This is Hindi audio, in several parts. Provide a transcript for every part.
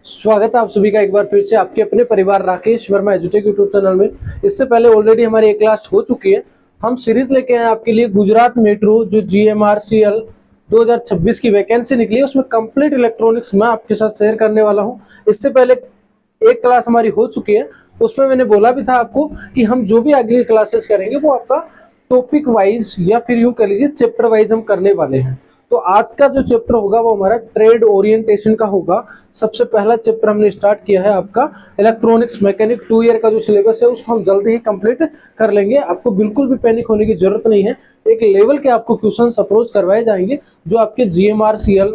स्वागत है आप सभी का एक बार फिर से आपके अपने परिवार राकेश वर्मा एजुटेक यूट्यूब चैनल में। इससे पहले ऑलरेडी हमारी एक क्लास हो चुकी है। हम सीरीज लेके आए आपके लिए गुजरात मेट्रो जो GMRCL 2026 की वैकेंसी निकली है, उसमें कंप्लीट इलेक्ट्रॉनिक्स मैं आपके साथ शेयर करने वाला हूं। इससे पहले एक क्लास हमारी हो चुकी है, उसमें मैंने बोला भी था आपको कि हम जो भी आगे क्लासेस करेंगे वो आपका टॉपिक वाइज या फिर यूं कह लीजिए चैप्टर वाइज हम करने वाले हैं। तो आज का जो चैप्टर होगा वो हमारा ट्रेड ओरिएंटेशन का होगा। सबसे पहला चैप्टर हमने स्टार्ट किया है आपका इलेक्ट्रॉनिक्स मैकेनिक 2 ईयर का जो सिलेबस है उसको हम जल्दी ही कंप्लीट कर लेंगे। आपको बिल्कुल भी पैनिक होने की जरूरत नहीं है। एक लेवल के आपको क्वेश्चंस अप्रोच करवाए जाएंगे जो आपके GMRCL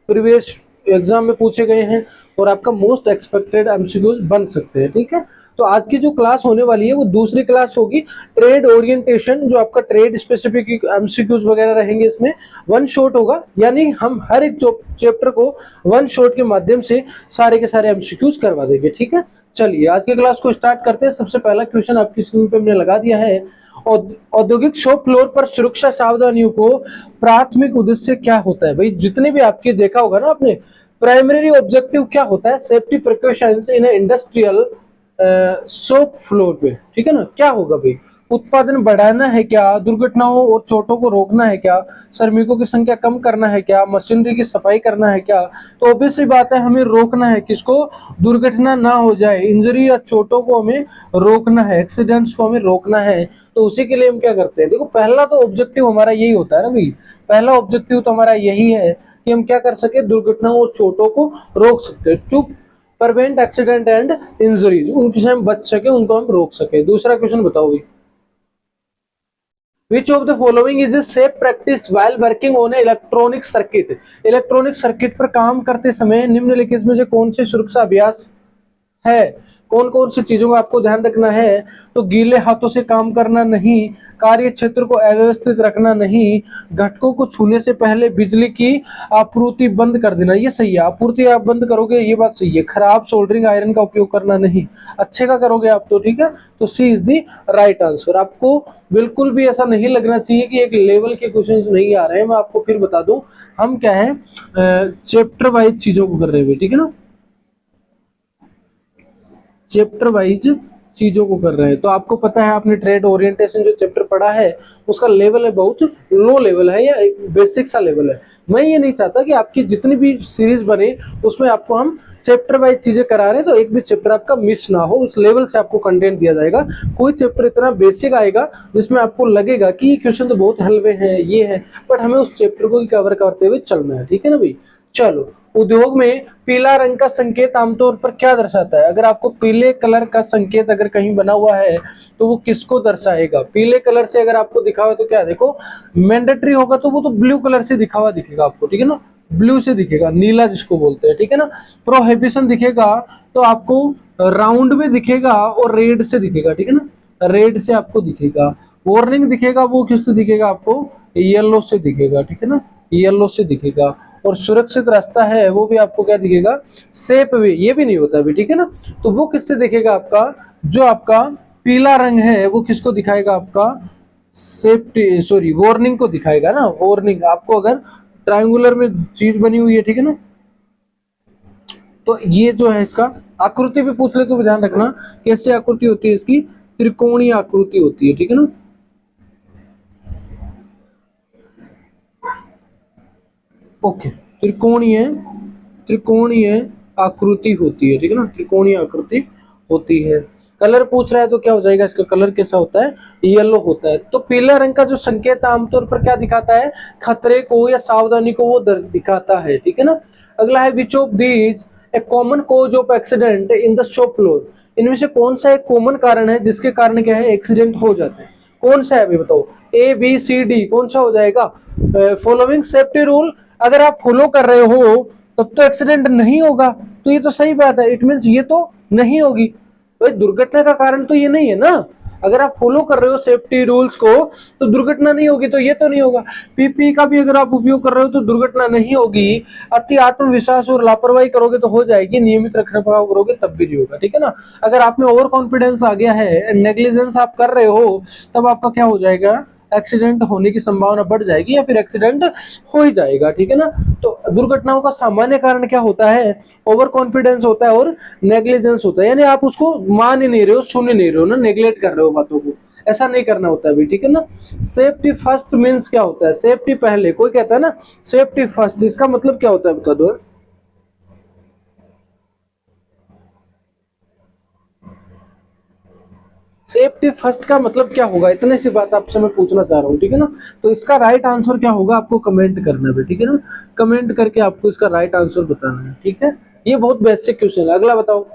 प्रीवियस एग्जाम में पूछे गए हैं और आपका मोस्ट एक्सपेक्टेड एमसीक्यूज बन सकते हैं। ठीक है, तो आज की जो क्लास होने वाली है वो दूसरी क्लास होगी ट्रेड ओरिएंटेशन, जो आपका ट्रेड स्पेसिफिक एमसीक्यूज वगैरह रहेंगे। इसमें वन शॉट होगा, यानी हम हर एक चैप्टर को वन शॉट के माध्यम से सारे के सारे एमसीक्यूज करवा देंगे। ठीक है, चलिए आज के क्लास को स्टार्ट करते हैं। सबसे पहला क्वेश्चन आपकी स्क्रीन पे हमने लगा दिया है। औद्योगिक शॉप फ्लोर पर सुरक्षा सावधानियों को प्राथमिक उद्देश्य क्या होता है? भाई जितने भी आपके देखा होगा ना आपने, प्राइमरी ऑब्जेक्टिव क्या होता है? Safety precautions in industrial shop floor पे। ठीक है ना, क्या होगा भाई? उत्पादन बढ़ाना है क्या? दुर्घटनाओं और चोटों को रोकना है क्या? श्रमिकों की संख्या कम करना है क्या? मशीनरी की सफाई करना है क्या? तो ऑब्वियसली बात है, हमें रोकना है किसको? दुर्घटना ना हो जाए, इंजरी या चोटों को हमें रोकना है, एक्सीडेंट्स को हमें रोकना है। तो उसी के लिए हम क्या करते हैं? देखो, पहला तो ऑब्जेक्टिव हमारा यही होता है ना भाई, पहला ऑब्जेक्टिव तो हमारा यही है कि हम क्या कर सके? दुर्घटनाओं और चोटों को रोक सकते हैं, to prevent accident and injuries, उनसे हम बच सके, उनको हम रोक सके। दूसरा क्वेश्चन बताओ भाई, Which of the following is a safe practice while working on a electronic circuit? Electronic circuit पर काम करते समय निम्नलिखित में से कौन से सुरक्षा अभ्यास है? कौन कौन सी चीजों का आपको ध्यान रखना है? तो गीले हाथों से काम करना नहीं, कार्य क्षेत्र को अव्यवस्थित रखना नहीं, घटकों को छूने से पहले बिजली की आपूर्ति बंद कर देना। ये सही है, आपूर्ति आप बंद करोगे, ये बात सही है। खराब सोल्डरिंग आयरन का उपयोग करना नहीं, अच्छे का करोगे आप तो। ठीक है, तो सी इज द राइट आंसर। आपको बिल्कुल भी ऐसा नहीं लगना चाहिए कि एक लेवल के क्वेश्चन नहीं आ रहे हैं। मैं आपको फिर बता दूं, हम क्या है चैप्टर वाइज चीजों को कर रहे हैं। ठीक है ना, चैप्टर वाइज चीजों को कर रहे हैं। तो आपको पता है, आपने ट्रेड ओरिएंटेशन जो चैप्टर पढ़ा है उसका लेवल है बहुत लो लेवल है या एक बेसिक सा लेवल है। मैं ये नहीं चाहता कि आपकी जितनी भी सीरीज बने उसमें आपको हम चैप्टर वाइज चीजें करा रहे हैं तो एक भी चैप्टर आपका मिस ना हो। उस लेवल से आपको कंटेंट दिया जाएगा। कोई चैप्टर इतना बेसिक आएगा जिसमें आपको लगेगा कि ये क्वेश्चन तो बहुत हल्के हैं, ये है, बट हमें उस चैप्टर को कवर करते हुए चलना है। ठीक है ना भाई, चलो। उद्योग में पीला रंग का संकेत आमतौर पर क्या दर्शाता है? अगर आपको पीले कलर का संकेत अगर कहीं बना हुआ है तो वो किसको दर्शाएगा? पीले कलर से अगर आपको दिखा हुआ तो क्या, देखो मैंडेटरी होगा तो वो तो ब्लू कलर से दिखा हुआ दिखेगा आपको। ठीक है ना, ब्लू से दिखेगा, नीला जिसको बोलते हैं। ठीक है ना, प्रोहिबिशन दिखेगा तो आपको राउंड में दिखेगा और रेड से दिखेगा। ठीक है ना, रेड से आपको दिखेगा। वार्निंग दिखेगा, वो किससे दिखेगा आपको? येलो से दिखेगा। ठीक है ना, येलो से दिखेगा। और सुरक्षित रास्ता है वो भी आपको क्या दिखेगा? सेफ वे, ये भी नहीं होता अभी। ठीक है ना, तो वो किससे दिखेगा आपका? जो आपका पीला रंग है वो किसको दिखाएगा? आपका सेफ्टी, सॉरी, वार्निंग को दिखाएगा ना। वार्निंग आपको अगर ट्रायंगुलर में चीज बनी हुई है, ठीक है ना, तो ये जो है इसका आकृति भी पूछ ले तो ध्यान रखना कैसे आकृति होती है इसकी? त्रिकोणीय आकृति होती है। ठीक है ना, ओके, त्रिकोणीय त्रिकोणीय आकृति होती है। ठीक है ना, त्रिकोणीय आकृति होती है। कलर पूछ रहा है तो क्या हो जाएगा? इसका कलर कैसा होता है? येलो होता है। तो पीला रंग का जो संकेत आमतौर पर क्या दिखाता है? खतरे को या सावधानी को वो दिखाता है। ठीक है ना, अगला है which of these A common cause of accident in the shop floor? इनमें से कौन सा एक कॉमन कारण है जिसके कारण क्या है एक्सीडेंट हो जाते हैं? कौन सा है अभी बताओ? A B C D कौन सा हो जाएगा? फॉलोइंग सेफ्टी रूल अगर आप फॉलो कर रहे हो तब तो एक्सीडेंट नहीं होगा, तो ये तो सही बात है। इट मींस ये तो नहीं होगी। भाई दुर्घटना का कारण तो ये नहीं है ना। अगर आप फॉलो कर रहे हो सेफ्टी रूल्स को तो दुर्घटना नहीं होगी, तो ये तो नहीं होगा। पीपी का भी अगर आप उपयोग कर रहे हो तो दुर्घटना नहीं होगी। अति आत्मविश्वास और लापरवाही करोगे तो हो जाएगी, नियमित रखरखाव करोगे तब भी नहीं होगा। ठीक है ना, अगर आप में ओवर कॉन्फिडेंस आ गया है, नेग्लिजेंस आप कर रहे हो, तब आपका क्या हो जाएगा? एक्सीडेंट होने की संभावना बढ़ जाएगी या फिर एक्सीडेंट हो ही जाएगा, ठीक है ना। तो दुर्घटनाओं का सामान्य कारण क्या होता है, ओवर कॉन्फिडेंस होता है और नेग्लिजेंस होता है, यानी आप उसको मान ही नहीं रहे हो, सुन ही नहीं रहे हो ना, नेग्लेक्ट कर रहे हो बातों को, ऐसा नहीं करना होता है, ठीक है ना। सेफ्टी फर्स्ट मीन्स क्या होता है, सेफ्टी पहले, कोई कहता है ना सेफ्टी फर्स्ट, इसका मतलब क्या होता है बता दो। सेफ्टी फर्स्ट का मतलब क्या होगा, इतने सी बात आपसे मैं पूछना चाह रहा हूँ, ठीक है ना। तो इसका राइट आंसर क्या होगा आपको कमेंट करना है, ठीक है ना, कमेंट करके आपको इसका राइट आंसर बताना है, ठीक है। ये बहुत बेसिक क्वेश्चन है। अगला बताओ,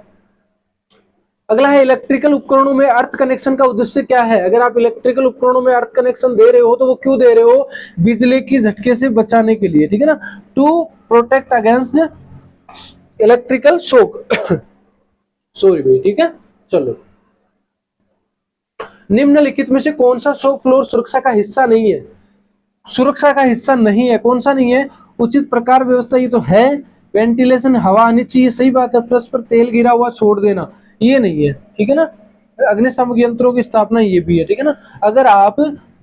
अगला है इलेक्ट्रिकल उपकरणों में अर्थ कनेक्शन का उद्देश्य क्या है। अगर आप इलेक्ट्रिकल उपकरणों में अर्थ कनेक्शन दे रहे हो तो वो क्यों दे रहे हो, बिजली की झटके से बचाने के लिए, ठीक है ना, to protect against electrical shock sorry भाई, ठीक है। चलो, निम्नलिखित में से कौन सा शॉप फ्लोर सुरक्षा का हिस्सा नहीं है, सुरक्षा का हिस्सा नहीं है, कौन सा नहीं है, उचित प्रकार व्यवस्था ये तो है, वेंटिलेशन हवा आनी चाहिए, सही बात है, फर्श पर तेल गिरा हुआ छोड़ देना ये नहीं है, ठीक है ना, अग्निशामक यंत्रों की स्थापना ये भी है, ठीक है ना। अगर आप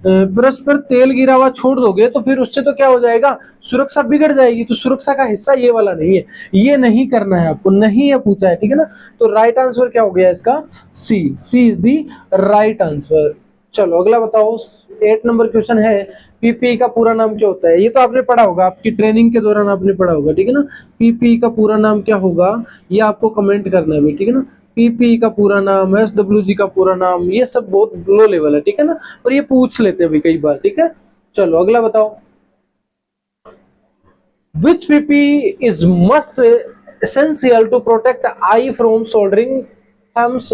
ब्रश पर तेल गिरा हुआ छोड़ दोगे तो फिर उससे तो क्या हो जाएगा, सुरक्षा बिगड़ जाएगी, तो सुरक्षा का हिस्सा ये वाला नहीं है, ये नहीं करना है आपको, नहीं है पूछा है, ठीक है ना। तो राइट आंसर क्या हो गया इसका, सी इज दी राइट आंसर। चलो अगला बताओ, 8 नंबर क्वेश्चन है, पीपीई का पूरा नाम क्या होता है। ये तो आपने पढ़ा होगा, आपकी ट्रेनिंग के दौरान आपने पढ़ा होगा, ठीक है ना। पीपीई का पूरा नाम क्या होगा ये आपको कमेंट करना है, ठीक है ना। पीपीई का पूरा नाम, एसडब्ल्यूजी का पूरा नाम, ये सब बहुत लो लेवल है, ठीक है ना, और ये पूछ लेते हैं भी कई बार, ठीक है। चलो अगला बताओ, which PPE is must essential to protect eye from soldering fumes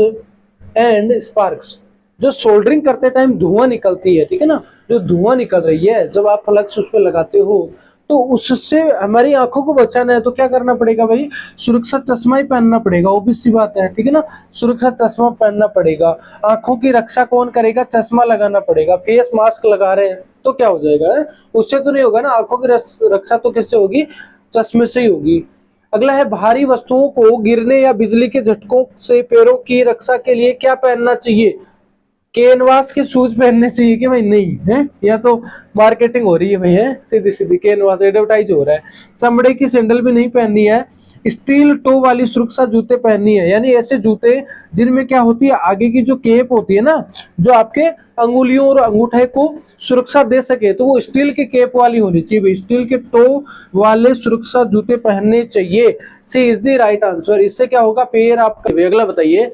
and sparks. जो सोल्डरिंग करते टाइम धुआं निकलती है, ठीक है ना, जो धुआं निकल रही है जब आप फ्लक्स उस पर लगाते हो तो उससे हमारी आंखों को बचाना है तो क्या करना पड़ेगा भाई, सुरक्षा चश्मा ही पहनना पड़ेगा, ऑब्वियस सी बात है, ठीक है ना, सुरक्षा चश्मा पहनना पड़ेगा। आंखों की रक्षा कौन करेगा, चश्मा लगाना पड़ेगा। फेस मास्क लगा रहे हैं तो क्या हो जाएगा है? उससे तो नहीं होगा ना, आंखों की रक्षा तो किससे होगी, चश्मे से ही होगी। अगला है, भारी वस्तुओं को गिरने या बिजली के झटकों से पैरों की रक्षा के लिए क्या पहनना चाहिए, कैनवास के शूज पहनने चाहिए कि भाई, नहीं है, या तो मार्केटिंग हो रही है भाई, है सीधी सीधी कैनवास एडवर्टाइज हो रहा है। चमड़े की सैंडल भी नहीं पहननी है, स्टील टो वाली सुरक्षा जूते पहननी है, यानी ऐसे जूते जिनमें क्या होती है, आगे की जो केप होती है ना, जो आपके अंगुलियों और अंगूठे को सुरक्षा दे सके, तो वो स्टील की केप वाली होनी चाहिए भाई, स्टील के टो वाले सुरक्षा जूते पहनने चाहिए। सी इज द राइट आंसर। इससे क्या होगा, पैर आपका। अगला बताइए,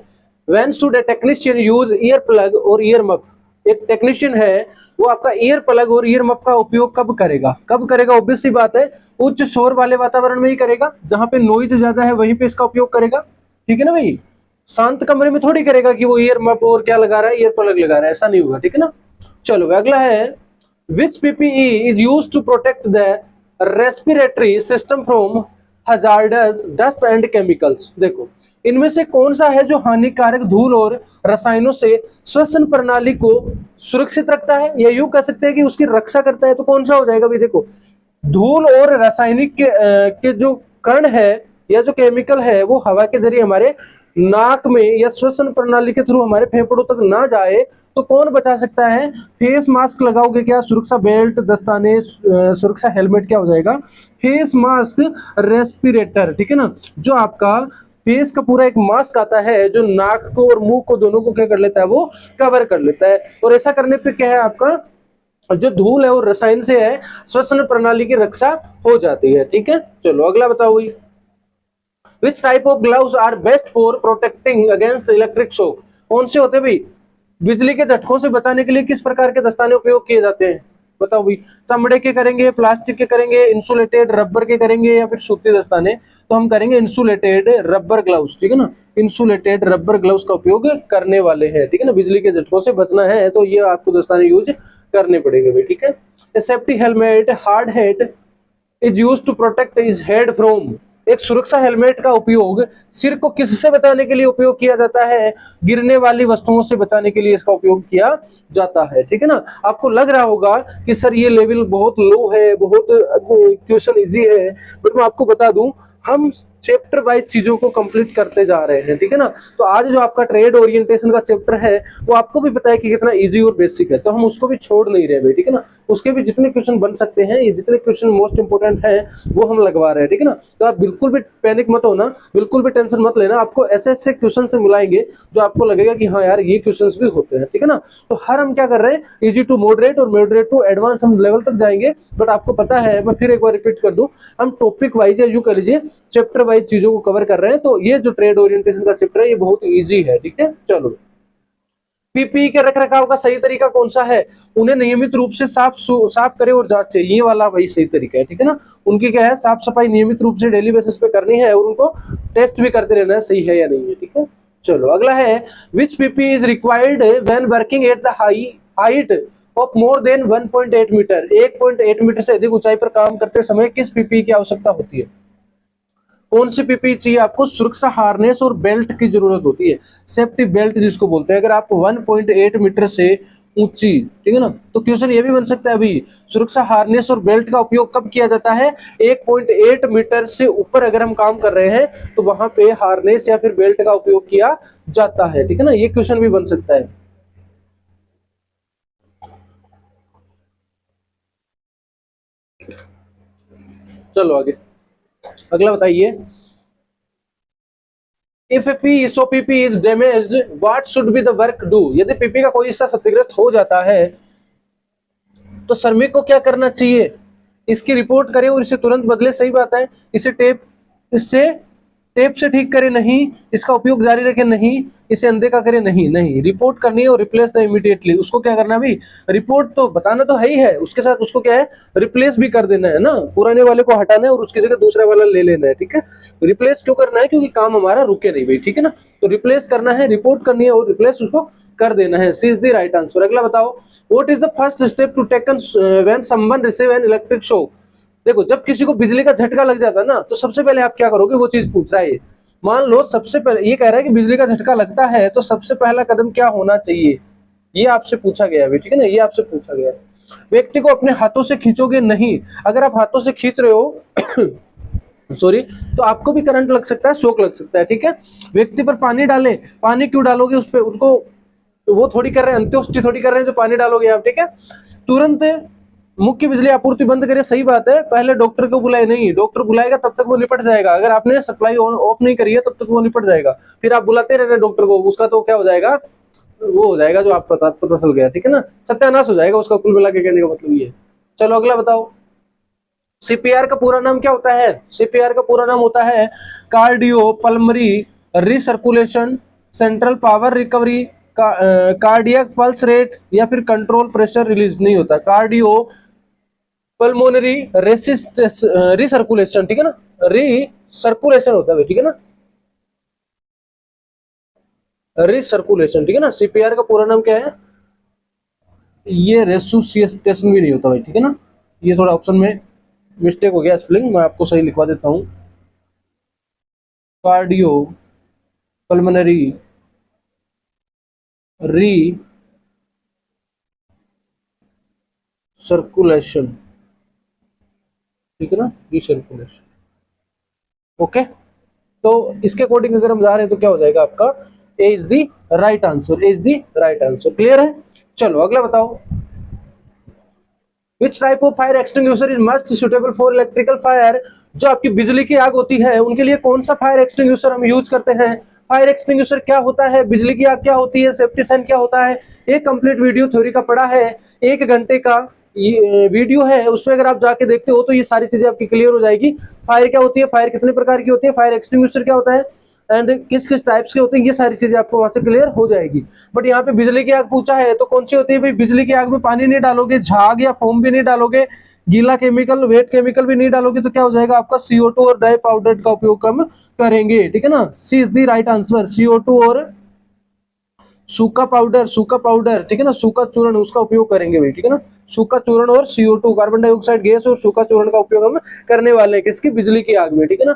When should a technician use ear plug और ear muff? एक टेक्नीशियन है वो आपका ईयर प्लग और ईयर मफ का उपयोग कब करेगा, कब करेगा, ऑब्वियस सी बात है उच्च शोर वाले वातावरण में ही करेगा, जहां पे नॉइज ज्यादा है वहीं पे इसका उपयोग करेगा, ठीक है ना भाई। शांत कमरे में थोड़ी करेगा कि वो ईयर मफ और क्या लगा रहा है, ईयर प्लग लगा रहा है, ऐसा नहीं होगा, ठीक है ना। चलो अगला है, which PPE is used to protect the respiratory system from hazardous dust and chemicals. देखो इनमें से कौन सा है जो हानिकारक धूल और रसायनों से श्वसन प्रणाली को सुरक्षित रखता है, या यूं कह सकते हैं कि उसकी रक्षा करता है, तो कौन सा हो जाएगा भाई। देखो धूल और रासायनिक के जो कण है या जो केमिकल है वो हवा के जरिए हमारे नाक में या श्वसन प्रणाली के थ्रू हमारे फेफड़ों तक ना जाए, तो कौन बचा सकता है, फेस मास्क लगाओगे क्या, सुरक्षा बेल्ट, दस्ताने, सुरक्षा हेलमेट क्या हो जाएगा, फेस मास्क, रेस्पिरेटर, ठीक है ना, जो आपका फेस का पूरा एक मास्क आता है जो नाक को और मुंह को दोनों को क्या कर लेता है, वो कवर कर लेता है। और ऐसा करने पे क्या है, आपका जो धूल है वो रसायन से है, श्वसन प्रणाली की रक्षा हो जाती है, ठीक है। चलो अगला बताओ, which type of gloves are best for protecting against electric shock. कौन से होते हैं भाई, बिजली के झटकों से बचाने के लिए किस प्रकार के दस्ताने उपयोग किए जाते हैं, बताओ भाई। चमड़े के करेंगे, प्लास्टिक के करेंगे, इंसुलेटेड रबर के करेंगे, या फिर सूती दस्ताने, तो हम करेंगे इंसुलेटेड रबर ग्लव्स, ठीक है ना, इंसुलेटेड रबर ग्लव्स का उपयोग करने वाले हैं, ठीक है ना। बिजली के झटकों से बचना है तो ये आपको दस्ताने यूज करने पड़ेंगे भाई, ठीक है। Safety helmet hard head is used to protect his head from. एक सुरक्षा हेलमेट का उपयोग सिर को किससे बचाने के लिए उपयोग किया जाता है, गिरने वाली वस्तुओं से बचाने के लिए इसका उपयोग किया जाता है, ठीक है ना। आपको लग रहा होगा कि सर ये लेवल बहुत लो है, बहुत क्वेश्चन इजी है, बट मैं आपको बता दूं, हम चैप्टर वाइज चीजों को कंप्लीट करते जा रहे हैं, ठीक है ना। तो आज जो आपका ट्रेड ओरिएंटेशन का चैप्टर है वो आपको भी पता है कि कितना इजी और बेसिक है, तो हम उसको भी छोड़ नहीं रहे भाई, ठीक है ना। उसके भी जितने क्वेश्चन बन सकते हैं, ये जितने क्वेश्चन मोस्ट इंपोर्टेंट है वो हम लगवा रहे हैं, ठीक है ना। तो आप बिल्कुल भी पैनिक मत होना, बिल्कुल भी टेंशन मत लेना, आपको ऐसे ऐसे क्वेश्चन से मिलाएंगे जो आपको लगेगा कि हाँ यार ये क्वेश्चंस भी होते हैं, ठीक है ना। तो हर हम क्या कर रहे हैं, इजी टू मॉडरेट और मॉडरेट टू एडवांस हम लेवल तक जाएंगे। बट आपको पता है, मैं फिर एक बार रिपीट कर दूं, हम टॉपिक वाइज या यूं कह लीजिए चैप्टर वाइज चीजों को कवर कर रहे हैं। तो ये जो ट्रेड ओरिएंटेशन का चैप्टर है ये बहुत इजी है, ठीक है। चलो, पीपीई के रखरखाव का सही तरीका कौन सा है, उन्हें नियमित रूप से साफ करे और जांचे, ये वाला वही सही तरीका है, ठीक है ना। उनकी क्या है, साफ सफाई नियमित रूप से डेली बेसिस पे करनी है और उनको टेस्ट भी करते रहना है सही है या नहीं है, ठीक है। चलो अगला है, which PP is required when working at the height of more than 1.8 metre, 1.8 metre से अधिक ऊंचाई पर काम करते समय किस पीपी की आवश्यकता होती है। कौन सी पीपी चाहिए आपको, सुरक्षा हार्नेस और बेल्ट की जरूरत होती है, सेफ्टी बेल्ट जिसको बोलते हैं। अगर आप 1.8 मीटर से ऊंची, ठीक है ना, तो क्वेश्चन ये भी बन सकता है अभी, सुरक्षा हार्नेस और बेल्ट का उपयोग कब किया जाता है, 1.8 मीटर से ऊपर अगर हम काम कर रहे हैं तो वहां पे हार्नेस या फिर बेल्ट का उपयोग किया जाता है, ठीक है ना। ये क्वेश्चन भी बन सकता है। चलो आगे, अगला बताइए, If a piece of PP is damaged, what should be the work do? यदि पीपी का कोई हिस्सा क्षतिग्रस्त हो जाता है तो श्रमिक को क्या करना चाहिए, इसकी रिपोर्ट करे और इसे तुरंत बदले, सही बात है। इससे टेप से ठीक करे नहीं, इसका उपयोग जारी रखे नहीं, इसे अनदेखा करे नहीं, नहीं रिपोर्ट करनी है और रिप्लेस द इमीडिएटली, उसको क्या करना है भाई, रिपोर्ट तो बताना तो है ही है, उसके साथ उसको क्या है, रिप्लेस भी कर देना है ना, पुराने वाले को हटाना है और उसकी जगह दूसरा वाला ले लेना है, ठीक है। रिप्लेस क्यों करना है, क्योंकि काम हमारा रुके नहीं भाई, ठीक है ना। तो रिप्लेस करना है, रिपोर्ट करनी है और रिप्लेस उसको कर देना है, C is the right answer. अगला बताओ, what is the first step to taken when someone receive an electric shock. देखो, जब किसी को बिजली का झटका लग जाता है ना, तो सबसे पहले आप क्या करोगे, वो चीज पूछ रहा है। मान लो सबसे पहले ये कह रहा है कि बिजली का झटका लगता है तो सबसे पहला कदम क्या होना चाहिए, ये आपसे पूछा गया है, ठीक है ना, ये आपसे पूछा गया है। व्यक्ति को अपने हाथों से खींचोगे नहीं, अगर आप हाथों से खींच रहे हो सॉरी, तो आपको भी करंट लग सकता है, शॉक लग सकता है, ठीक है। व्यक्ति पर पानी डालें, पानी क्यों डालोगे उस पर, उनको वो थोड़ी कर रहे हैं, अंत्योष्टि थोड़ी कर रहे हैं जो पानी डालोगे आप, ठीक है। तुरंत मुख्य बिजली आपूर्ति बंद करें, सही बात है, पहले डॉक्टर को बुलाए नहीं, डॉक्टर बुलाएगा तब तक वो निपट जाएगा, अगर आपने सप्लाई ऑफ नहीं करी है तब तक वो निपट जाएगा, फिर आप बुलाते रहना डॉक्टर को, उसका तो क्या हो जाएगा, वो हो जाएगा जो आप पता चल गया, ठीक है ना, सत्यानाश हो जाएगा उसका, कुल मिला के कहने का मतलब ये है। चलो अगला बताओ, सीपीआर का पूरा नाम क्या होता है, सीपीआर का पूरा नाम होता है cardio pulmonary recirculation central power recovery, cardiac pulse rate या फिर कंट्रोल प्रेशर रिलीज, नहीं होता, कार्डियो पल्मोनरी रिसर्कुलेशन, ठीक है ना, रिसर्कुलेशन होता है, ठीक है ना, रिसर्कुलेशन, ठीक है ना। सीपीआर का पूरा नाम क्या है, ये रेसुसिटेशन भी नहीं होता भाई, ठीक है ना, ये थोड़ा ऑप्शन में मिस्टेक हो गया स्पेलिंग, मैं आपको सही लिखवा देता हूं, कार्डियो पल्मोनरी री सर्कुलेशन, ठीक है ना, रिसर्कुलेशन, ओके। तो इसके अकॉर्डिंग अगर हम जा रहे हैं तो क्या हो जाएगा आपका, A is the right answer, A is the right answer, clear है। चलो अगला बताओ, which type of fire extinguisher is must suitable for electrical fire, जो आपकी बिजली की आग होती है उनके लिए कौन सा फायर एक्सटिंग्विशर हम यूज करते हैं, फायर एक्सटिंग्विशर क्या होता है, बिजली की आग क्या होती है, सेफ्टी साइन क्या होता है, एक कंप्लीट वीडियो थ्योरी का पढ़ा है, 1 घंटे का ये वीडियो है, उसमें अगर आप जाके देखते हो तो ये सारी चीजें आपकी क्लियर हो जाएगी। फायर क्या होती है, फायर कितने प्रकार की होती है, फायर एक्सटिंग्विशर क्या होता है एंड किस किस टाइप्स के होते हैं, ये सारी चीजें आपको वहां से क्लियर हो जाएगी। बट यहाँ पे बिजली की आग पूछा है तो कौन सी होती है भाई, बिजली की आग में पानी नहीं डालोगे, झाग या फोम भी नहीं डालोगे, गीला केमिकल वेट केमिकल भी नहीं डालोगे, तो क्या हो जाएगा आपका CO2 और डाई पाउडर का उपयोग हम करेंगे, ठीक है ना, C is the right answer, CO2 और सूखा पाउडर, ठीक है ना, सूखा चूर्ण उसका उपयोग करेंगे भाई, ठीक है ना, सूखा चूर्ण और CO2 कार्बन डाइऑक्साइड गैस और सूखा चूर्ण का उपयोग हम करने वाले हैं किसकी, बिजली की आग में, ठीक है ना।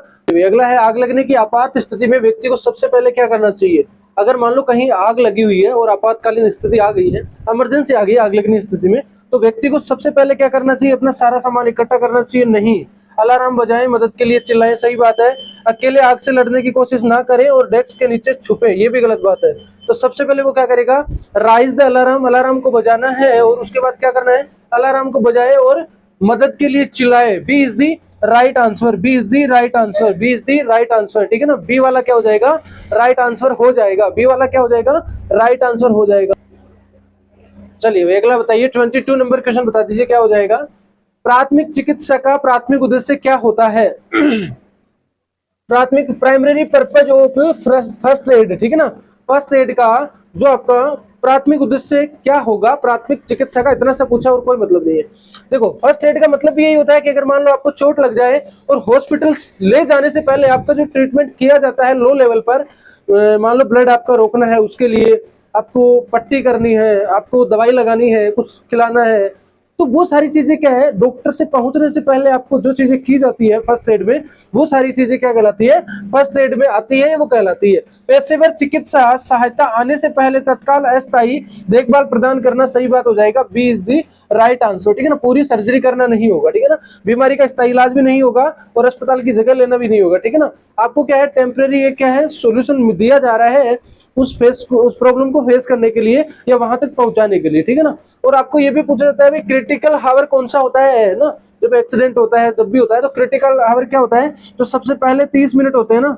अगला है, आग लगने की आपात स्थिति में व्यक्ति को सबसे पहले क्या करना चाहिए, अगर मान लो कहीं आग लगी हुई है और आपातकालीन स्थिति आ गई है, इमरजेंसी आ गई आग लगने की स्थिति में, तो व्यक्ति को सबसे पहले क्या करना चाहिए, अपना सारा सामान इकट्ठा करना चाहिए, नहीं, अलार्म बजाएं, मदद के लिए चिल्लाएं, सही बात है। अकेले आग से लड़ने की कोशिश ना करें और डेस्क के नीचे छुपे, ये भी गलत बात है। तो सबसे पहले वो क्या करेगा, राइज द अलार्म, अलार्म को बजाना है और उसके बाद क्या करना है, अलार्म को बजाए और मदद के लिए चिल्लाए। B is the right answer, B is the right answer, B is the right answer, ठीक है ना। बी वाला क्या हो जाएगा, राइट आंसर हो जाएगा, बी वाला क्या हो जाएगा, राइट आंसर हो जाएगा। चलिए अगला बताइए, 22 नंबर क्वेश्चन बता दीजिए क्या हो जाएगा। प्राथमिक चिकित्सा का प्राथमिक उद्देश्य क्या होता है। प्राथमिक, primary purpose of first aid, ठीक है ना। फर्स्ट एड का जो आपका प्राथमिक उद्देश्य क्या होगा, प्राथमिक चिकित्सा का, इतना सा पूछा और कोई मतलब नहीं है। देखो फर्स्ट एड का मतलब यही होता है कि अगर मान लो आपको चोट लग जाए और हॉस्पिटल ले जाने से पहले आपका जो ट्रीटमेंट किया जाता है लो लेवल पर, मान लो ब्लड आपका रोकना है, उसके लिए आपको पट्टी करनी है, आपको दवाई लगानी है, कुछ खिलाना है, तो वो सारी चीजें क्या है, डॉक्टर से पहुंचने से पहले आपको जो चीजें की जाती है फर्स्ट एड में, वो सारी चीजें क्या कहलाती है, फर्स्ट एड में आती है, वो कहलाती है। पेशेवर चिकित्सा सहायता आने से पहले तत्काल अस्थायी देखभाल प्रदान करना, सही बात हो जाएगा, B is the right answer, ठीक है ना। पूरी सर्जरी करना नहीं होगा, ठीक है ना, बीमारी का स्थायी इलाज भी नहीं होगा और अस्पताल की जगह लेना भी नहीं होगा, ठीक है ना। आपको क्या है, टेम्परेरी एक क्या है, सोल्यूशन दिया जा रहा है उस प्रॉब्लम को फेस करने के लिए या वहां तक पहुंचाने के लिए, ठीक है ना। और आपको ये भी पूछा जाता है क्रिटिकल हावर कौन सा होता है ना, जब एक्सीडेंट होता है, जब भी होता है तो क्रिटिकल हावर क्या होता है, तो सबसे पहले 30 मिनट होते हैं ना,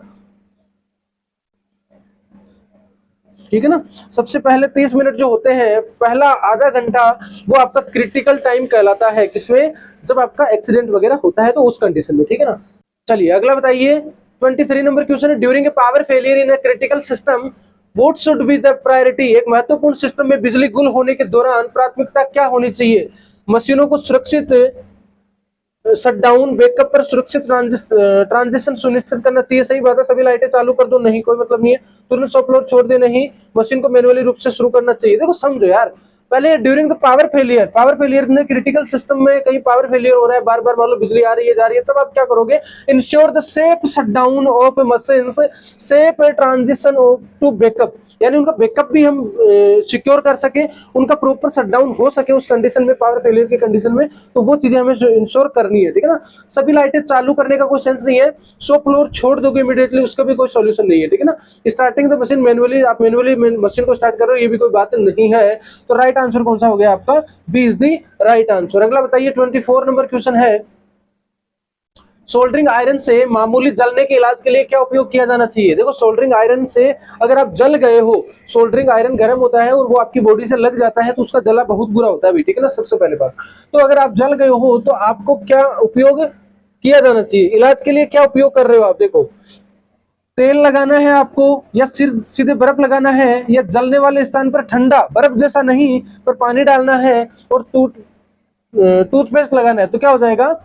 ठीक है ना। सबसे पहले 30 मिनट जो होते हैं, पहला आधा घंटा वो आपका क्रिटिकल टाइम कहलाता है, किसमें, जब आपका एक्सीडेंट वगैरह होता है तो उस कंडीशन में, ठीक है ना। चलिए अगला बताइए, 23 नंबर क्वेश्चन है, during a power failure in a critical system what should be the priority. एक महत्वपूर्ण सिस्टम में बिजली गुल होने के दौरान प्राथमिकता क्या होनी चाहिए। मशीनों को सुरक्षित शटडाउन, बैकअप पर सुरक्षित ट्रांजिशन सुनिश्चित करना चाहिए, सही बात है। सभी लाइटें चालू कर दो, नहीं कोई मतलब नहीं है। तुरंत शॉप फ्लोर छोड़ दे, नहीं। मशीन को मैनुअली रूप से शुरू करना चाहिए। देखो समझो यार, पहले ड्यूरिंग द पावर फेलियर में क्रिटिकल सिस्टम में कहीं पावर फेलियर हो रहा है, बार बार मान लो बिजली आ रही है जा रही है, तब आप क्या करोगे, ensure the safe shutdown of machines, safe transition of to backup, यानी उनका बैकअप भी हम सिक्योर कर सके, उनका प्रॉपर शटडाउन हो सके उस कंडीशन में, पावर फेलियर की कंडीशन में, तो वो चीजें हमें इंश्योर करनी है, ठीक है ना। सभी लाइटें चालू करने का कोई सेंस नहीं है, शॉप फ्लोर छोड़ दोगे इमीडिएटली, उसका भी कोई सॉल्यूशन नहीं है, ठीक है ना। स्टार्टिंग द मशीन मैनुअली, आप मैनुअली मशीन को स्टार्ट कर रहे हो, ये भी कोई बात नहीं है। तो राइट आंसर कौन सा हो गया आपका, B is the right answer. अगला बताइए, 24 नंबर क्वेश्चन है, सोल्डरिंग आयरन से मामूली जलने के इलाज के लिए क्या उपयोग किया जाना चाहिए। देखो सोल्डरिंग आयरन से अगर आप जल गए हो, सोल्डरिंग आयरन गर्म होता है और वो आपकी बॉडी से लग जाता है तो उसका जला बहुत बुरा होता है भी, ठीक है ना, सबसे पहले बात। तो अगर आप जल गए हो तो आपको क्या उपयोग किया जाना चाहिए, इलाज के लिए क्या उपयोग कर रहे हो आप। देखो तेल लगाना है आपको, या सिर्फ सीधे बर्फ लगाना है, या जलने वाले स्थान पर ठंडा बर्फ जैसा नहीं पर पानी डालना है, और टूथपेस्ट लगाना है, तो क्या हो जाएगा,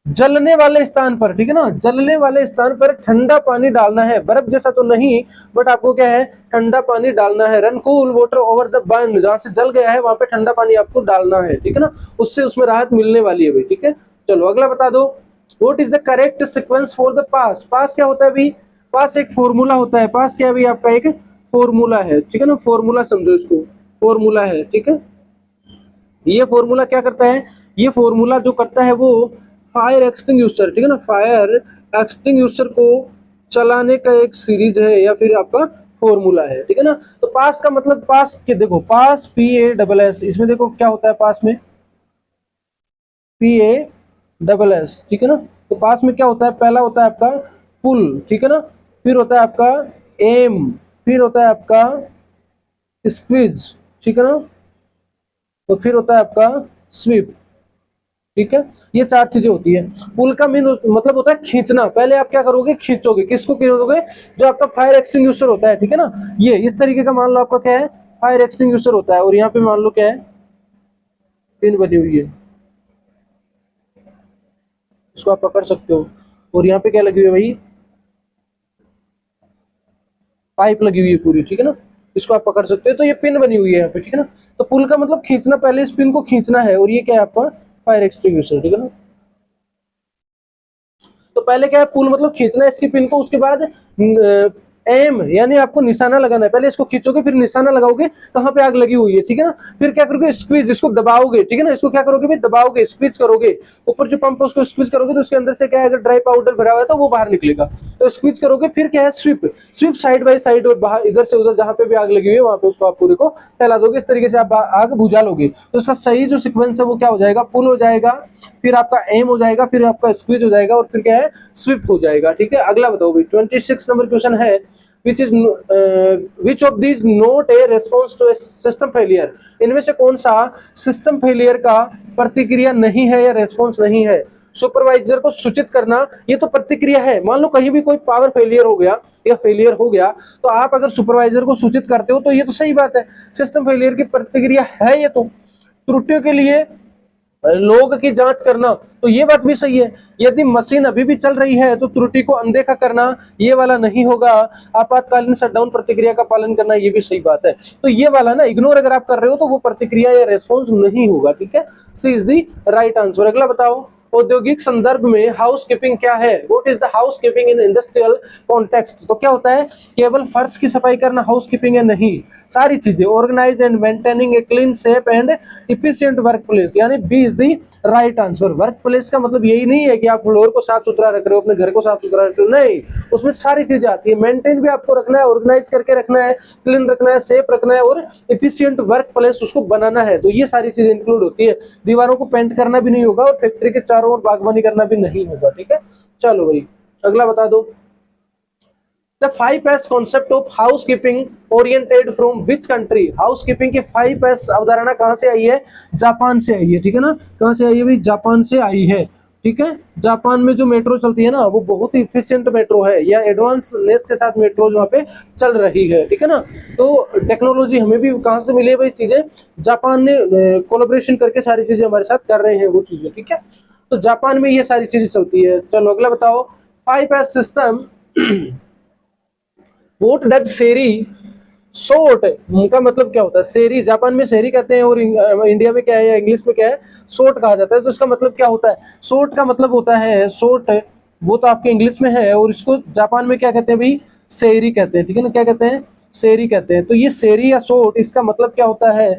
जलने वाले स्थान पर, ठीक है ना, जलने वाले स्थान पर ठंडा पानी डालना है, बर्फ जैसा तो नहीं, बट आपको क्या है, ठंडा पानी डालना है। Run cool water over the burn, जहां से जल गया है वहां पे ठंडा पानी आपको डालना है, ठीक है ना, उससे उसमें राहत मिलने वाली है भाई, ठीक है। चलो अगला बता दो, what is the correct sequence for the pass. Pass क्या होता है भाई, पास एक फॉर्मूला होता है, पास क्या है भाई, आपका एक फॉर्मूला है, ठीक है ना, फॉर्मूला समझो इसको, फॉर्मूला है, ठीक है। ये फॉर्मूला क्या करता है, ये फॉर्मूला जो करता है वो फायर एक्सटिंग्विशर, ठीक है ना, फायर एक्सटिंग्विशर को चलाने का एक सीरीज है या फिर आपका फॉर्मूला है, ठीक है ना। तो पास का मतलब, पास के देखो, पास PASS, इसमें देखो क्या होता है पास में, PASS, ठीक है ना। तो पास में क्या होता है, पहला होता है आपका पुल, ठीक है ना, फिर होता है आपका एम, फिर होता है आपका स्क्वीज, ठीक है ना, तो फिर होता है आपका स्वीप, ठीक है। ये चार चीजें होती है। पुल का मेन मतलब होता है खींचना, पहले आप क्या करोगे, खींचोगे, किसको खींचोगे, जो आपका फायर एक्सटिंग्विशर होता है, ठीक है ना। ये इस तरीके का मान लो आपका क्या है, फायर एक्सटिंग्विशर होता है, और यहाँ पे मान लो क्या है, पिन बनी हुई है, इसको आप पकड़ सकते हो, और यहाँ पे क्या लगी हुई है भाई, पाइप लगी हुई है पूरी, ठीक है ना, इसको आप पकड़ सकते हो। तो ये पिन बनी हुई है यहाँ पे, ठीक है ना। तो पुल का मतलब खींचना, पहले इस पिन को खींचना है, और ये क्या है आपका फायर एक्सटिंग्विशर, ठीक है ना। तो पहले क्या है, पुल मतलब खींचना है इसकी पिन को, उसके बाद एम यानी आपको निशाना लगाना है, पहले इसको खींचोगे फिर निशाना लगाओगे कहाँ पे आग लगी हुई है, ठीक है ना। फिर क्या करोगे, स्क्वीज, इसको दबाओगे, ठीक है ना, इसको क्या करोगे भाई, दबाओगे, स्क्वीज करोगे, ऊपर जो पंप है उसको स्क्वीज करोगे तो उसके अंदर से क्या है, अगर ड्राई पाउडर भरा हुआ है तो वो बाहर निकलेगा, तो स्क्वीज करोगे, फिर क्या है, sweep, sweep side by side और बाहर इधर से उधर जहां पे भी आग लगी हुई है वहां पे उसको आप पूरे को फैला दोगे, इस तरीके से आप आग बुझा लोगे, तो उसका सही जो सिक्वेंस है वो क्या हो जाएगा, पुल हो जाएगा, फिर आपका एम हो जाएगा, फिर आपका स्क्वीज हो जाएगा और फिर क्या है, स्वीप हो जाएगा, ठीक है। अगला बताओ भाई 26 नंबर क्वेश्चन है, which of these not a response to a system failure, इनमें से कौन सा सिस्टम फेलियर का प्रतिक्रिया नहीं है या रेस्पॉन्स नहीं है। सुपरवाइजर को सूचित करना ये तो प्रतिक्रिया है, मान लो कहीं भी कोई पावर फेलियर हो गया या फेलियर हो गया तो आप अगर सुपरवाइजर को सूचित करते हो तो ये तो सही बात है, सिस्टम फेलियर की प्रतिक्रिया है ये तो। त्रुटियों के लिए लोग की जांच करना तो ये बात भी सही है, यदि मशीन अभी भी चल रही है तो त्रुटि को अनदेखा करना ये वाला नहीं होगा, आपातकालीन शटडाउन प्रतिक्रिया का पालन करना ये भी सही बात है, तो ये वाला ना इग्नोर अगर आप कर रहे हो तो वो प्रतिक्रिया या रेस्पॉन्स नहीं होगा, ठीक है। C is the right answer. अगला बताओ, औद्योगिक संदर्भ में हाउसकीपिंग क्या है, what is the housekeeping in industrial context, तो क्या होता है, केवल फर्श की सफाई करना हाउसकीपिंग है, नहीं, सारी चीजें, organize and maintaining a clean safe and efficient work place, यानी B is the right answer. Work place का मतलब यही नहीं है कि आप फ्लोर को साफ सुथरा रख रहे हो, अपने घर को साफ सुथरा रख रहे हो, नहीं, उसमें सारी चीजें आती है, मेंटेन भी आपको रखना है, ऑर्गेनाइज करके रखना है, क्लीन रखना है, सेफ रखना है और इफिशिएंट वर्क प्लेस उसको बनाना है, तो ये सारी चीजें इंक्लूड होती है। दीवारों को पेंट करना भी नहीं होगा और फैक्ट्री के चारों ओर बागवानी करना भी नहीं होगा, ठीक है। चलो भाई अगला बता दो, The 5S concept of housekeeping oriented from which country? Housekeeping की 5S अवधारणा कहां से आई है, जापान से आई है, ठीक है ना, कहां से आई है भाई, जापान से आई है, ठीक है। जापान में जो मेट्रो चलती है ना वो बहुत ही इफिशिएंट मेट्रो है, या एडवांसनेस के साथ मेट्रो वहां पे चल रही है, ठीक है ना। तो टेक्नोलॉजी हमें भी कहां से मिली है भाई, चीजें जापान ने कोलैबोरेशन करके सारी चीजें हमारे साथ कर रहे हैं वो चीजें, ठीक है, तो जापान में ये सारी चीजें चलती है। चलो अगला बताओ, 5S सिस्टम वोट डज सेरी सोट का मतलब क्या होता है, सेरी जापान में सेरी कहते हैं और इंडिया में क्या है या इंग्लिश में क्या है, सोट कहा जाता है, तो इसका मतलब क्या होता है, सोट का मतलब होता है, सोट वो तो आपके इंग्लिश में है और इसको जापान में क्या कहते हैं भाई, सेरी कहते हैं, ठीक है ना, क्या कहते हैं, सेरी कहते हैं। तो ये सेरी या सोट इसका मतलब क्या होता है,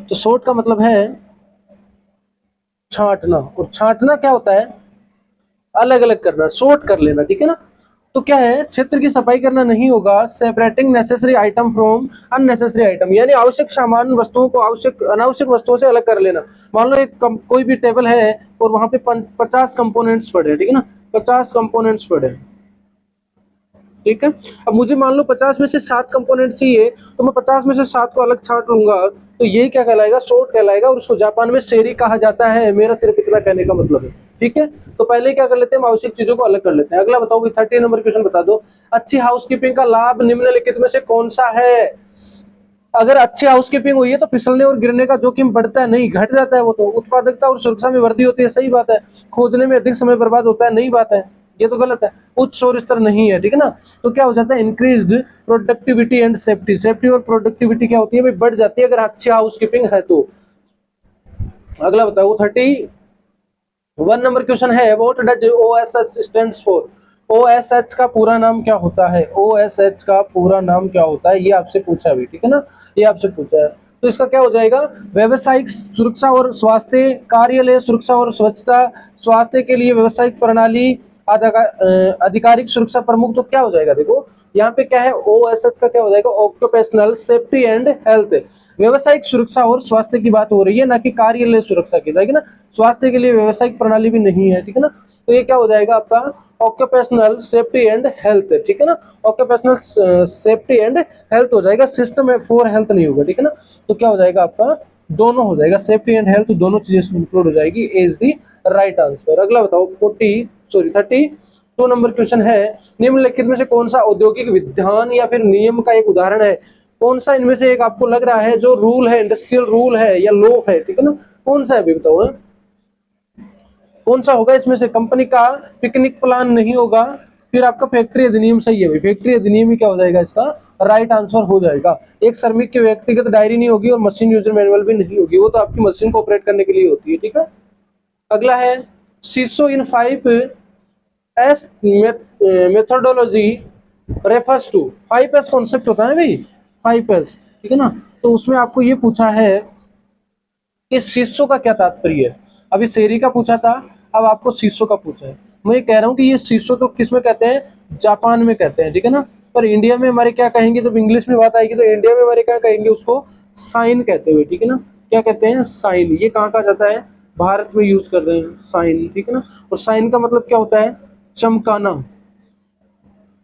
तो सोट का मतलब है छांटना, और छांटना क्या होता है, अलग अलग करना, सोट कर लेना, ठीक है ना। तो क्या है, क्षेत्र की सफाई करना नहीं होगा, separating necessary item from unnecessary item, यानी आवश्यक सामान वस्तुओं को आवश्यक अनावश्यक वस्तुओं से अलग कर लेना। मान लो एक कोई भी टेबल है और वहां पे 50 कंपोनेंट्स पड़े, ठीक है ना, 50 कंपोनेंट्स पड़े, ठीक है। अब मुझे मान लो 50 में से 7 कंपोनेंट चाहिए तो मैं 50 में से 7 को अलग छांट लूंगा, तो ये क्या कहलाएगा, सोर्ट कहलाएगा, और उसको जापान में सेरी कहा जाता है, मेरा सिर्फ इतना कहने का मतलब है, ठीक है। तो पहले क्या कर लेते हैं, आवश्यक चीजों को अलग कर लेते हैं। अगला बताओ 30 नंबर क्वेश्चन बता दो, अच्छी हाउसकीपिंग का लाभ निम्नलिखित में से कौन सा है। अगर अच्छी हाउसकीपिंग हुई है तो फिसलने और गिरने का जोखिम बढ़ता है, नहीं घट जाता है, वो तो उत्पादकता और सुरक्षा में वृद्धि होती है, सही बात है, खोजने में अधिक समय बर्बाद होता है, नई बात है, ये तो गलत है, उच्च शोर स्तर नहीं है, ठीक है ना। तो क्या हो जाता है, increased productivity and safety, safety और प्रोडक्टिविटी क्या होती है भाई, बढ़ जाती है अगर अच्छी हाउसकीपिंग है तो। अगला बताओ 31 नंबर क्वेश्चन है, what does OSH stands for, OSH का पूरा नाम क्या होता है, OSH का पूरा नाम क्या होता है, ये आपसे पूछा अभी, ठीक है ना, ये आपसे पूछा है, तो इसका क्या हो जाएगा, व्यावसायिक सुरक्षा और स्वास्थ्य, कार्यालय सुरक्षा और स्वच्छता, स्वास्थ्य के लिए व्यावसायिक प्रणाली, आधिकारिक सुरक्षा प्रमुख, तो क्या हो जाएगा, देखो यहाँ पे क्या है, OSH का क्या हो जाएगा, ऑक्यूपेशनल सेफ्टी एंड हेल्थ, व्यवसायिक सुरक्षा और स्वास्थ्य की बात हो रही है, ना कि कार्यालय सुरक्षा की, जाएगी ना, स्वास्थ्य के लिए व्यवसायिक प्रणाली भी नहीं है, ठीक है ना, तो ये क्या हो जाएगा आपका ऑक्यूपेशनल सेफ्टी एंड हेल्थ, ठीक है ना, ऑक्यूपेशनल सेफ्टी एंड हेल्थ हो जाएगा, सिस्टम फॉर हेल्थ नहीं होगा, ठीक है ना, तो क्या हो जाएगा आपका, दोनों हो जाएगा, सेफ्टी एंड हेल्थ दोनों चीजें इंक्लूड हो जाएगी, इज द राइट आंसर। अगला बताओ 32 नंबर क्वेश्चन है, निम्नलिखित में से कौन सा औद्योगिक विधान या फिर नियम का एक उदाहरण है, कौन सा इनमें से एक आपको लग रहा है जो रूल है, इंडस्ट्रियल रूल है या लॉ है, ठीक है ना, कौन सा है अभी बताओ, कौन सा होगा इसमें से, कंपनी का पिकनिक प्लान नहीं होगा, फिर आपका फैक्ट्री अधिनियम सही है भाई, फैक्ट्री अधिनियम ही क्या हो जाएगा इसका राइट आंसर हो जाएगा। एक श्रमिक की व्यक्तिगत डायरी नहीं होगी और मशीन यूजर मैनुअल भी नहीं होगी, वो तो आपकी मशीन को ऑपरेट करने के लिए होती है, ठीक है। अगला है seiso in 5S methodology refers to 5S concept होता है भाई, 5S, ठीक है ना। तो उसमें आपको ये पूछा है कि शीशो का क्या तात्पर्य है। अभी शेरी का पूछा था, अब आपको शीशो का पूछा है। मैं ये कह रहा हूँ कि ये शीशो तो किस में कहते हैं, जापान में कहते हैं, ठीक है ना। पर इंडिया में हमारे क्या कहेंगे, जब इंग्लिश में बात आएगी तो इंडिया में हमारे क्या कहेंगे, उसको साइन कहते हुए, ठीक है ना। क्या कहते हैं, साइन। ये कहाँ कहा जाता है, भारत में यूज कर रहे हैं साइन, ठीक है ना। और साइन का मतलब क्या होता है, चमकाना,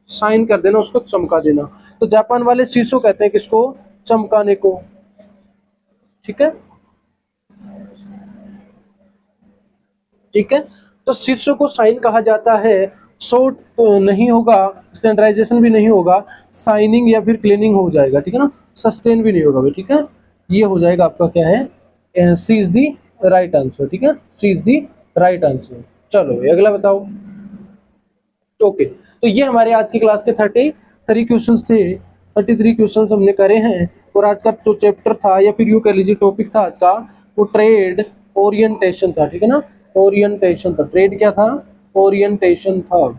साइन कर देना, उसको चमका देना। तो जापान वाले शीशो कहते हैं किसको, चमकाने को, ठीक है, ठीक है। तो शीर्ष को साइन कहा जाता है। शॉर्ट नहीं होगा, स्टैंडर्डाइजेशन भी नहीं होगा, साइनिंग या फिर क्लीनिंग हो जाएगा, ठीक है ना, सस्टेन भी नहीं होगा भाई, ठीक है। ये हो जाएगा आपका क्या है, C is the right answer, ठीक है, C is the right answer. चलो भाई अगला बताओ। ओके, तो ये हमारे आज की क्लास के 33 क्वेश्चंस थे, 33 क्वेश्चंस हमने करे हैं। और आज का जो चैप्टर था या फिर यूं कह लीजिए टॉपिक था आज का, वो ट्रेड ओरिएंटेशन था, ठीक है ना, ओरिएंटेशन था। ट्रेड क्या था, ओरिएंटेशन था,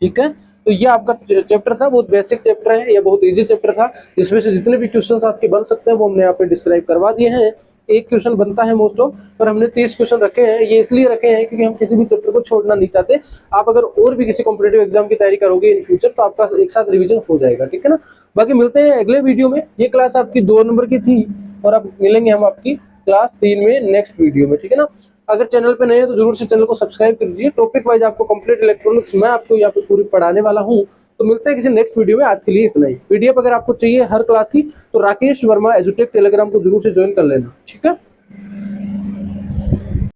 ठीक है। तो ये आपका चैप्टर था, बहुत बेसिक चैप्टर है, ये बहुत इजी चैप्टर था। इसमें से जितने भी क्वेश्चंस आपके बन सकते हैं वो हमने यहाँ पे डिस्क्राइब करवा दिए हैं। एक क्वेश्चन बनता है मोस्ट ऑफ, पर हमने 30 क्वेश्चन रखे हैं। ये इसलिए रखे हैं क्योंकि हम किसी भी चैप्टर को छोड़ना नहीं चाहते। आप अगर और भी किसी कॉम्पिटेटिव एग्जाम की तैयारी करोगे इन फ्यूचर तो आपका एक साथ रिविजन हो जाएगा, ठीक है ना। बाकी मिलते हैं अगले वीडियो में। ये क्लास आपकी 2 नंबर की थी और अब मिलेंगे हम आपकी क्लास 3 में नेक्स्ट वीडियो में, ठीक है ना। अगर चैनल पे नए हैं तो जरूर से चैनल को सब्सक्राइब कर दीजिए। टॉपिक वाइज आपको कंप्लीट इलेक्ट्रॉनिक्स मैं आपको यहाँ पे पूरी पढ़ाने वाला हूँ। तो मिलते हैं किसी नेक्स्ट वीडियो में, आज के लिए इतना ही। पीडीएफ अगर आपको चाहिए हर क्लास की तो राकेश वर्मा एजुटेक टेलीग्राम को जरूर से ज्वाइन कर लेना, ठीक है।